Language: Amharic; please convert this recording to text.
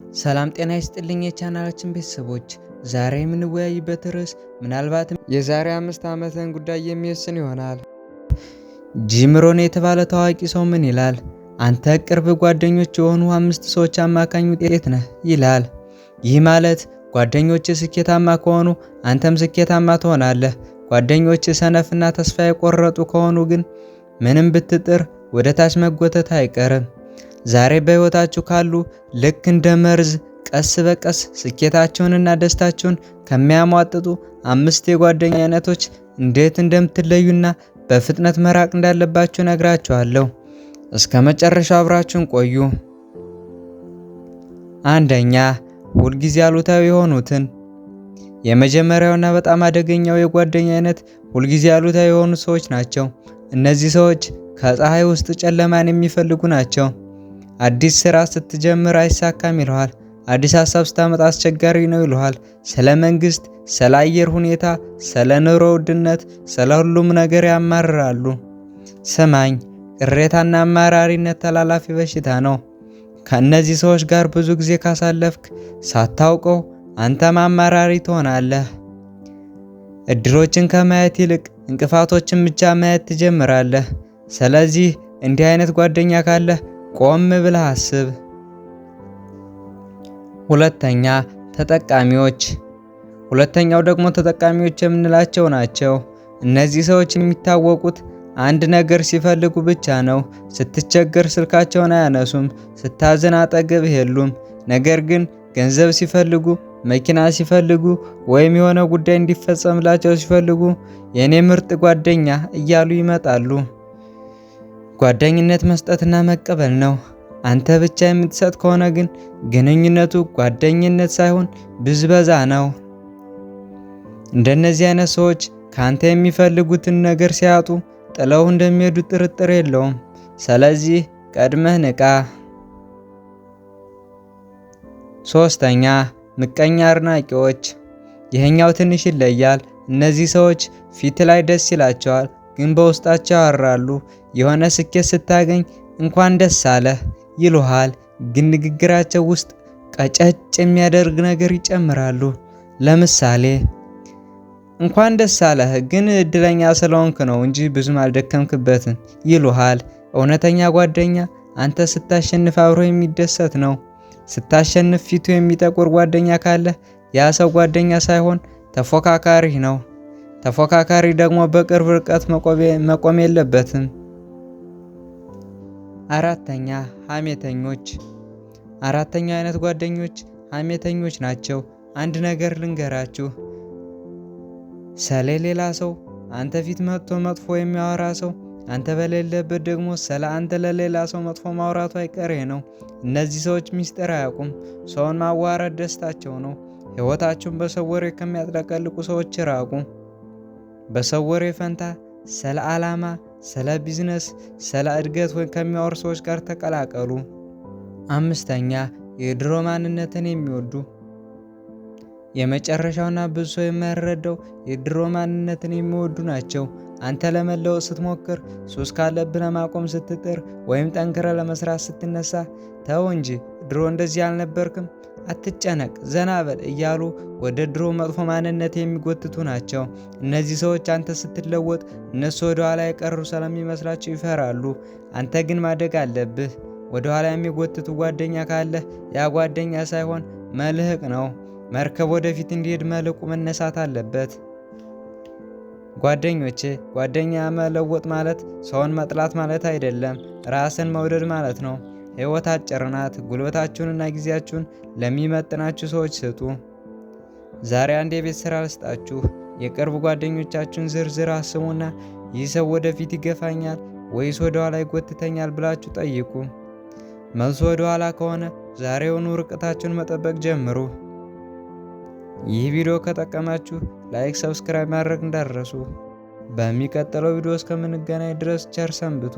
ሰላም ጤና ይስጥልኝ የቻናላችን ቤተሰቦች፣ ዛሬ የምንወያይበት ርዕስ ምናልባትም የዛሬ 5 ዓመትን ጉዳይ የሚወስን ይሆናል። ጂም ሮን የተባለ ታዋቂ ሰው ምን ይላል? አንተ ቅርብ ጓደኞች የሆኑ 5 ሰዎች አማካኝ ውጤት ነህ ይላል። ይህ ማለት ጓደኞች ስኬታማ ከሆኑ አንተም ስኬታማ ትሆናለህ። ጓደኞች ሰነፍና ተስፋ የቆረጡ ከሆኑ ግን ምንም ብትጥር ወደ ታች መጎተት አይቀርም። ዛሬ በህይወታችሁ ካሉ ልክ እንደ መርዝ ቀስ በቀስ ስኬታቸውንና ደስታቸውን ከሚያሟጥጡ 5 የጓደኛ አይነቶች እንዴት እንደምትለዩና በፍጥነት መራቅ እንዳለባችሁ ነግራችኋለሁ። እስከ መጨረሻው አብራችሁን ቆዩ። አንደኛ፣ ሁልጊዜ አሉታዊ የሆኑትን። የመጀመሪያውና በጣም አደገኛው የጓደኛ አይነት ሁልጊዜ አሉታዊ የሆኑ ሰዎች ናቸው። እነዚህ ሰዎች ከፀሐይ ውስጥ ጨለማን የሚፈልጉ ናቸው። አዲስ ስራ ስትጀምር አይሳካም ይለዋል። አዲስ ሀሳብ ስታመጣ አስቸጋሪ ነው ይለዋል። ስለ መንግስት፣ ስለ አየር ሁኔታ፣ ስለ ኑሮ ውድነት፣ ስለ ሁሉም ነገር ያማርራሉ። ስማኝ፣ ቅሬታና አማራሪነት ተላላፊ በሽታ ነው። ከእነዚህ ሰዎች ጋር ብዙ ጊዜ ካሳለፍክ ሳታውቀው አንተም አማራሪ ትሆናለህ። እድሎችን ከማየት ይልቅ እንቅፋቶችን ብቻ ማየት ትጀምራለህ። ስለዚህ እንዲህ አይነት ጓደኛ ካለህ ቆም ብለህ አስብ። ሁለተኛ፣ ተጠቃሚዎች። ሁለተኛው ደግሞ ተጠቃሚዎች የምንላቸው ናቸው። እነዚህ ሰዎች የሚታወቁት አንድ ነገር ሲፈልጉ ብቻ ነው። ስትቸገር ስልካቸውን አያነሱም፣ ስታዝን አጠገብህ የሉም። ነገር ግን ገንዘብ ሲፈልጉ፣ መኪና ሲፈልጉ፣ ወይም የሆነ ጉዳይ እንዲፈጸምላቸው ሲፈልጉ የኔ ምርጥ ጓደኛ እያሉ ይመጣሉ። ጓደኝነት መስጠትና መቀበል ነው። አንተ ብቻ የምትሰጥ ከሆነ ግን ግንኙነቱ ጓደኝነት ሳይሆን ብዝበዛ ነው። እንደነዚህ አይነት ሰዎች ካንተ የሚፈልጉትን ነገር ሲያጡ ጥለው እንደሚሄዱ ጥርጥር የለውም። ስለዚህ ቀድመህ ንቃ። ሶስተኛ፣ ምቀኛ አድናቂዎች። ይሄኛው ትንሽ ይለያል። እነዚህ ሰዎች ፊት ላይ ደስ ይላቸዋል፣ ግን በውስጣቸው ያወራሉ። የሆነ ስኬት ስታገኝ እንኳን ደስ አለህ ይሉሃል፣ ግን ንግግራቸው ውስጥ ቀጨጭ የሚያደርግ ነገር ይጨምራሉ። ለምሳሌ እንኳን ደስ አለህ ግን እድለኛ ስለሆንክ ነው እንጂ ብዙም አልደከምክበትም ይሉሃል። እውነተኛ ጓደኛ አንተ ስታሸንፍ አብሮ የሚደሰት ነው። ስታሸንፍ ፊቱ የሚጠቁር ጓደኛ ካለ ያ ሰው ጓደኛ ሳይሆን ተፎካካሪህ ነው። ተፎካካሪ ደግሞ በቅርብ ርቀት መቆም የለበትም። አራተኛ፣ ሐሜተኞች። አራተኛው አይነት ጓደኞች ሐሜተኞች ናቸው። አንድ ነገር ልንገራችሁ፣ ስለሌላ ሰው አንተ ፊት መጥቶ መጥፎ የሚያወራ ሰው አንተ በሌለበት ደግሞ ስለ አንተ ለሌላ ሰው መጥፎ ማውራቱ አይቀሬ ነው። እነዚህ ሰዎች ሚስጥር አያውቁም። ሰውን ማዋረድ ደስታቸው ነው። ሕይወታችሁን በሰው ወሬ ከሚያጥለቀልቁ ሰዎች ራቁ። በሰው ወሬ ፈንታ ስለ ዓላማ፣ ስለ ቢዝነስ፣ ስለ እድገት ወይ ከሚያወሩ ሰዎች ጋር ተቀላቀሉ። አምስተኛ፣ የድሮ ማንነትን የሚወዱ። የመጨረሻውና ብዙ ሰው የማይረዳው የድሮ ማንነትን የሚወዱ ናቸው። አንተ ለመለወጥ ስትሞክር፣ ሱስ ካለብህ ለማቆም ስትጥር፣ ወይም ጠንክረ ለመስራት ስትነሳ ተው እንጂ ድሮ እንደዚህ አልነበርክም፣ አትጨነቅ፣ ዘና በል እያሉ ወደ ድሮ መጥፎ ማንነት የሚጎትቱ ናቸው። እነዚህ ሰዎች አንተ ስትለወጥ እነሱ ወደ ኋላ የቀሩ ስለሚመስላቸው ይፈራሉ። አንተ ግን ማደግ አለብህ። ወደ ኋላ የሚጎትቱ ጓደኛ ካለህ ያ ጓደኛ ሳይሆን መልህቅ ነው። መርከብ ወደፊት እንዲሄድ መልህቁ መነሳት አለበት። ጓደኞቼ፣ ጓደኛ መለወጥ ማለት ሰውን መጥላት ማለት አይደለም፣ ራስን መውደድ ማለት ነው። ሕይወት አጭር ናት። ጉልበታችሁንና ጊዜያችሁን ለሚመጥናችሁ ሰዎች ስጡ። ዛሬ አንድ የቤት ስራ ልስጣችሁ። የቅርብ ጓደኞቻችሁን ዝርዝር አስሙና ይህ ሰው ወደፊት ይገፋኛል ወይስ ወደ ኋላ ይጎትተኛል ብላችሁ ጠይቁ። መልሱ ወደ ኋላ ከሆነ ዛሬውኑ ርቀታችሁን መጠበቅ ጀምሩ። ይህ ቪዲዮ ከጠቀማችሁ ላይክ፣ ሰብስክራይብ ማድረግ እንዳትረሱ። በሚቀጥለው ቪዲዮ እስከምንገናኝ ድረስ ቸር ሰንብቱ።